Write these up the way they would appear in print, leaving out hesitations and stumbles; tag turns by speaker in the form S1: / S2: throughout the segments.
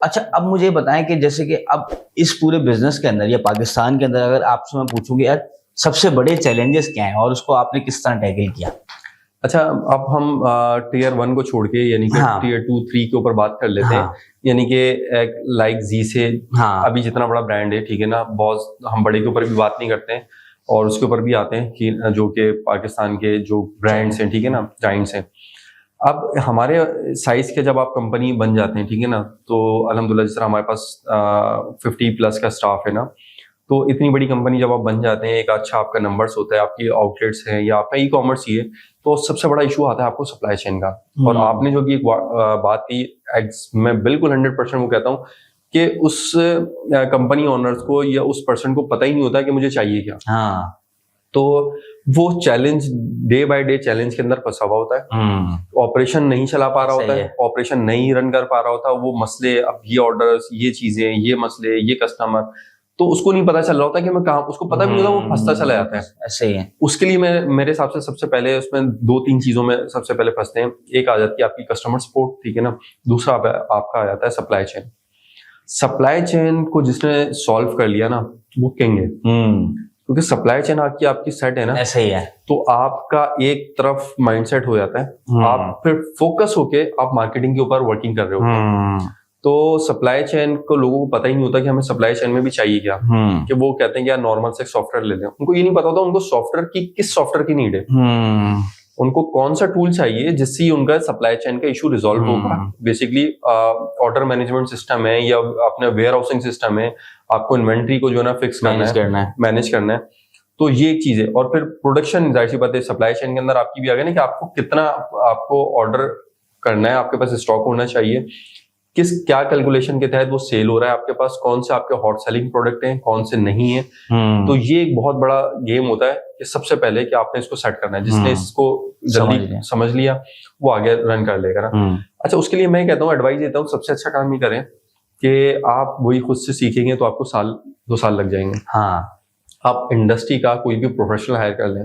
S1: अच्छा, अब मुझे बताएं कि जैसे कि अब इस पूरे बिजनेस के अंदर या पाकिस्तान के अंदर अगर आपसे मैं पूछूं कि यार सबसे बड़े चैलेंजेस क्या हैं और उसको आपने किस तरह टैकल किया?
S2: अच्छा, अब हम टीयर 1 को छोड़ के यानी कि
S1: हाँ।
S2: टीयर 2 3 के ऊपर बात कर लेते हैं।
S1: हाँ।
S2: यानी कि लाइक जी से
S1: हाँ।
S2: अभी जितना बड़ा ब्रांड है, ठीक है ना, बहुत हम बड़े के ऊपर भी बात नहीं करते हैं और उसके ऊपर भी आते हैं कि जो कि पाकिस्तान के जो ब्रांड्स हैं, ठीक है ना, जाइंट्स हैं। अब हमारे साइज के जब आप कंपनी बन जाते हैं, ठीक है ना, तो अल्हम्दुलिल्लाह जिस तरह हमारे पास 50 प्लस का स्टाफ है ना, तो इतनी बड़ी कंपनी जब आप बन जाते हैं, एक अच्छा आपका नंबर्स होता है, आपकी आउटलेट्स हैं या आपका ई कॉमर्स ही है, तो सबसे बड़ा इशू आता है आपको सप्लाई चेन का। और आपने जो कि एक बात की, मैं बिल्कुल 100% वो कहता हूँ कि उस कंपनी ओनर्स को या उस पर्सन को पता ही नहीं होता कि मुझे चाहिए क्या।
S1: हाँ।
S2: तो वो challenge day by day challenge के अंदर फंसा हुआ होता है। ऑपरेशन नहीं चला पा रहा होता है, ऑपरेशन नहीं रन कर पा रहा होता, वो मसले, अब ये ऑर्डर्स, ये चीजें, ये मसले, ये कस्टमर, तो उसको नहीं पता चल रहा होता कि मैं कहाँ, उसको पता भी नहीं होता, वो फंसता चला जाता है।
S1: ऐसे ही है।
S2: उसके लिए मेरे हिसाब से सबसे पहले उसमें 2-3 चीजों में सबसे पहले फंसते हैं। एक आ जाती है आपकी कस्टमर सपोर्ट, ठीक है ना, दूसरा आपका आ जाता है सप्लाई चेन। सप्लाई चेन को जिसने सॉल्व कर लिया ना, वो किंग है। क्योंकि सप्लाई चेन आपकी सेट है ना,
S1: ऐसे ही है,
S2: तो आपका एक तरफ माइंडसेट हो जाता है, आप फिर फोकस होके आप मार्केटिंग के ऊपर वर्किंग कर रहे हो। तो सप्लाई चेन को लोगों को पता ही नहीं होता कि हमें सप्लाई चेन में भी चाहिए क्या। कि वो कहते हैं कि यार नॉर्मल से सॉफ्टवेयर ले लें, उनको ये नहीं पता होता उनको सॉफ्टवेयर की किस सॉफ्टवेयर की नीड है, उनको कौन सा टूल चाहिए जिससे उनका सप्लाई चेन का इशू रिजॉल्व होगा। बेसिकली ऑर्डर मैनेजमेंट सिस्टम है या अपना वेयर हाउसिंग सिस्टम है, आपको इन्वेंट्री को जो है ना फिक्स मैनेज करना है, तो ये एक चीज है। और फिर प्रोडक्शन, जाहिर सी बात है सप्लाई चेन के अंदर आपकी भी आ गया ना कि आपको कितना आपको ऑर्डर करना है, आपके पास स्टॉक होना चाहिए, क्या कैलकुलेशन के तहत वो सेल हो रहा है, आपके पास कौन से आपके हॉट सेलिंग प्रोडक्ट हैं, कौन से नहीं है। तो ये एक बहुत बड़ा गेम होता है कि सबसे पहले कि आपने इसको सेट करना है। जिसने इसको जल्दी समझ लिया वो आगे रन कर लेगा ना। अच्छा, उसके लिए मैं कहता हूँ, एडवाइस देता हूँ, सबसे अच्छा काम ये करें कि आप वही खुद से सीखेंगे तो आपको 1-2 साल लग जाएंगे।
S1: हाँ।
S2: आप इंडस्ट्री का कोई भी प्रोफेशनल हायर कर लें,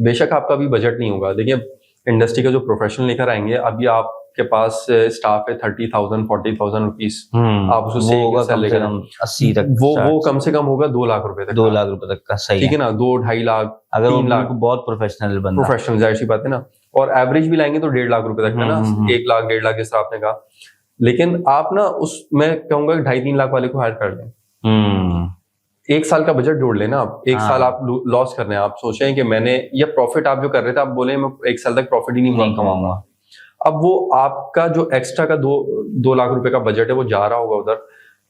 S2: बेशक आपका भी बजट नहीं होगा। देखिए, इंडस्ट्री का जो प्रोफेशनल लेकर आएंगे, अभी आपके पास स्टाफ है 30,000 40,000 रुपीज, आप उसको लेकर
S1: 80 तक,
S2: वो कम से कम होगा 2 लाख रुपए तक,
S1: 2 लाख रुपए तक का, सही
S2: ठीक है ना, 2-2.5 लाख,
S1: अगर
S2: 3 लाख,
S1: बहुत प्रोफेशनल
S2: जाहिर सी बात है ना। और एवरेज भी लाएंगे तो 1.5 लाख रुपए तक है ना, 1 लाख 1.5 लाख जैसा आपने कहा। लेकिन आप ना मैं कहूंगा 2.5-3 लाख वाले को हायर कर लें। 1 साल का बजट जोड़ लेना आप, 1 साल आप लॉस कर रहे हैं, आप सोचें कि मैंने या प्रॉफिट आप जो कर रहे थे, आप बोले मैं 1 साल तक प्रॉफिट ही नहीं कमाऊंगा। अब वो आपका जो एक्स्ट्रा का 2 लाख रुपए का बजट है वो जा रहा होगा उधर।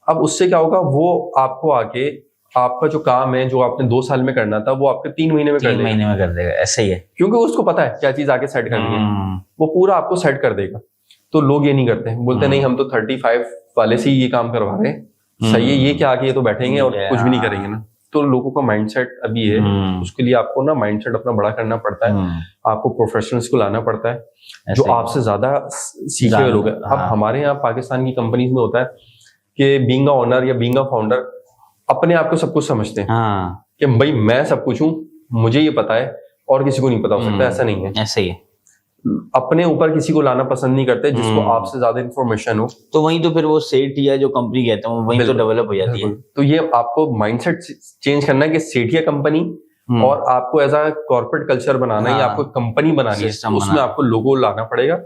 S2: अब उससे क्या होगा, वो आपको आके आपका जो काम है जो आपने 2 साल में करना था वो आपके 3 महीने में कर देगा।
S1: ऐसे ही है,
S2: क्योंकि उसको पता है क्या चीज आगे सेट करनी है, वो पूरा आपको सेट कर देगा। तो लोग ये नहीं करते, बोलते नहीं हम तो 35 वाले से ही ये काम करवा रहे हैं, सही है, ये क्या आके ये तो बैठेंगे और कुछ भी नहीं करेंगे ना। तो लोगों का माइंडसेट अभी है, उसके लिए आपको ना माइंडसेट अपना बड़ा करना पड़ता है, आपको प्रोफेशनल्स को लाना पड़ता है जो आपसे ज्यादा सीखे हुए लोग हैं। अब हमारे यहाँ पाकिस्तान की कंपनीज में होता है कि बीइंग अ ओनर या बीइंग अ फाउंडर अपने आप को सब कुछ समझते हैं कि भाई मैं सब कुछ हूँ, मुझे ये पता है और किसी को नहीं पता हो सकता। ऐसा नहीं है,
S1: ऐसे ही है।
S2: अपने ऊपर किसी को लाना पसंद नहीं करते जिसको आपसे ज्यादा इन्फॉर्मेशन हो। तो
S1: वहीं तो फिर वो सेठिया जो कंपनी कहते हैं वहीं तो डेवलप हो जाती है।
S2: तो ये आपको माइंडसेट चेंज करना है कि सेठिया कंपनी और आपको एज अ कॉर्पोरेट कल्चर बनाना है, आपको कंपनी बनानी है, तो उसमें आपको लोगो लाना पड़ेगा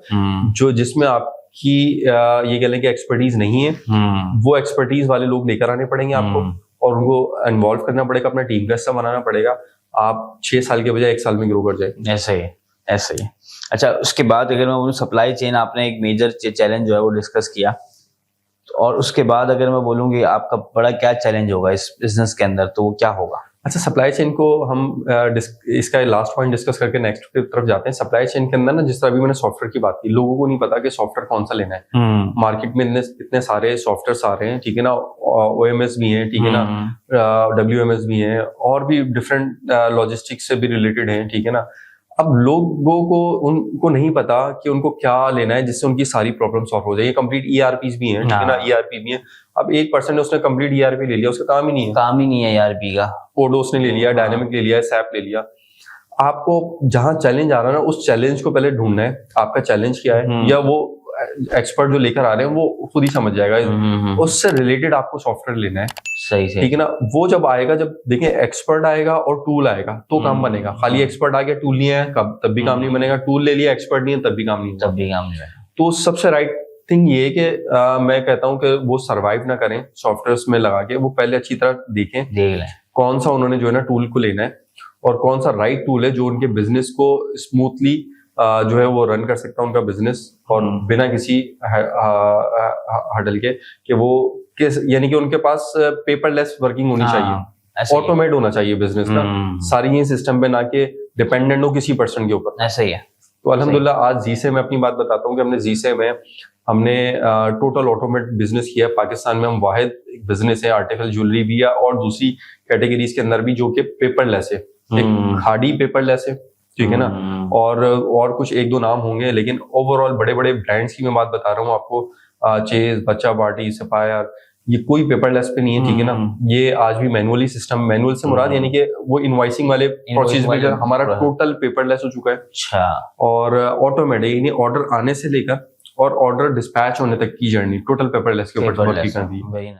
S2: जो जिसमें आपकी ये कह लें कि एक्सपर्टीज नहीं है, वो एक्सपर्टीज वाले लोग लेकर आने पड़ेंगे आपको और उनको इन्वॉल्व करना पड़ेगा, अपना टीम का हिस्सा बनाना पड़ेगा। आप 6 साल के बजाय 1 साल में ग्रो कर जाएंगे।
S1: ऐसे ही। अच्छा, उसके बाद अगर मैं बोलूँ सप्लाई चेन, आपने एक मेजर चैलेंज जो है वो डिस्कस किया, और उसके बाद अगर मैं बोलूँगी आपका बड़ा क्या चैलेंज होगा इस बिजनेस के अंदर, तो वो क्या होगा?
S2: अच्छा, सप्लाई चेन को हम इसका लास्ट पॉइंट डिस्कस करके नेक्स्ट की तरफ जाते हैं। सप्लाई चेन के अंदर ना, जिस तरह अभी मैंने सॉफ्टवेयर की बात की, लोगों को नहीं पता कि सॉफ्टवेयर कौन सा लेना है। मार्केट में इतने सारे सॉफ्टवेयर आ रहे हैं, ठीक है ना, OMS भी है, ठीक है ना, WMS भी है, और भी डिफरेंट लॉजिस्टिक्स से भी रिलेटेड है, ठीक है ना। अब लोगों को उनको नहीं पता कि उनको क्या लेना है जिससे उनकी सारी प्रॉब्लम सॉल्व हो जाए। कंप्लीट ERPs भी हैं, ठीक है ना, ERP भी है। अब 1% ने उसने कंप्लीट ERP ले लिया, उसका काम ही नहीं है ERP का। ओडोस ने ले लिया, डायनेमिक ले लिया, सैप ले लिया। आपको जहां चैलेंज आ रहा है ना, उस चैलेंज को पहले ढूंढना है, आपका चैलेंज क्या है, या वो एक्सपर्ट जो लेकर आ रहे हैं वो खुद ही समझ जाएगा। उससे रिलेटेड आपको सॉफ्टवेयर लेना है,
S1: सही से,
S2: ठीक है ना। वो जब आएगा, जब देखें एक्सपर्ट आएगा और टूल आएगा तो काम बनेगा। खाली एक्सपर्ट आ गया, टूल नहीं आया, तब भी काम नहीं बनेगा। टूल ले लिया, एक्सपर्ट नहीं है, तब भी काम नहीं,
S1: तब भी काम नहीं बनेगा।
S2: तो सबसे राइट थिंग ये है कि मैं कहता हूँ कि वो सरवाइव ना करें सॉफ्टवेयर में लगा के, वो पहले अच्छी तरह देखें
S1: देख लें
S2: कौन सा उन्होंने जो है ना टूल को लेना है और कौन सा राइट टूल है जो उनके बिजनेस को स्मूथली जो है वो रन कर सकता है उनका बिजनेस, और बिना किसी हडल के, कि वो यानी कि उनके पास पेपरलेस वर्किंग होनी चाहिए, ऑटोमेट होना चाहिए बिजनेस ना, सारी ये सिस्टम पे ना के डिपेंडेंट हो किसी पर्सन के ऊपर।
S1: ऐसा ही है।
S2: तो अल्हम्दुलिल्लाह आज जीसे में अपनी बात बताता हूँ कि हमने जीसे में हमने टोटल ऑटोमेट बिजनेस किया। पाकिस्तान में हम वाहिद एक बिजनेस है आर्टिकल ज्वेलरी भी है और दूसरी कैटेगरीज के अंदर भी जो कि पेपरलेस है। एक खाड़ी पेपरलेस है, ठीक है ना, और कुछ एक दो नाम होंगे, लेकिन ओवरऑल बड़े बड़े ब्रांड्स की मैं बात बता रहा हूँ आपको, चेज, बच्चा पार्टी, सफायर, ये कोई पेपरलेस पे नहीं है, ठीक है ना। ये आज भी मैनुअली सिस्टम, मैनुअल से मुराद यानी कि वो इनवॉइसिंग वाले प्रोसेस में हमारा टोटल पेपरलेस हो चुका है।
S1: अच्छा।
S2: और ऑटोमेटिक यानी ऑर्डर आने से लेकर और ऑर्डर डिस्पैच होने तक की जर्नी टोटल पेपरलेस के ऊपर वर्क की कर दी।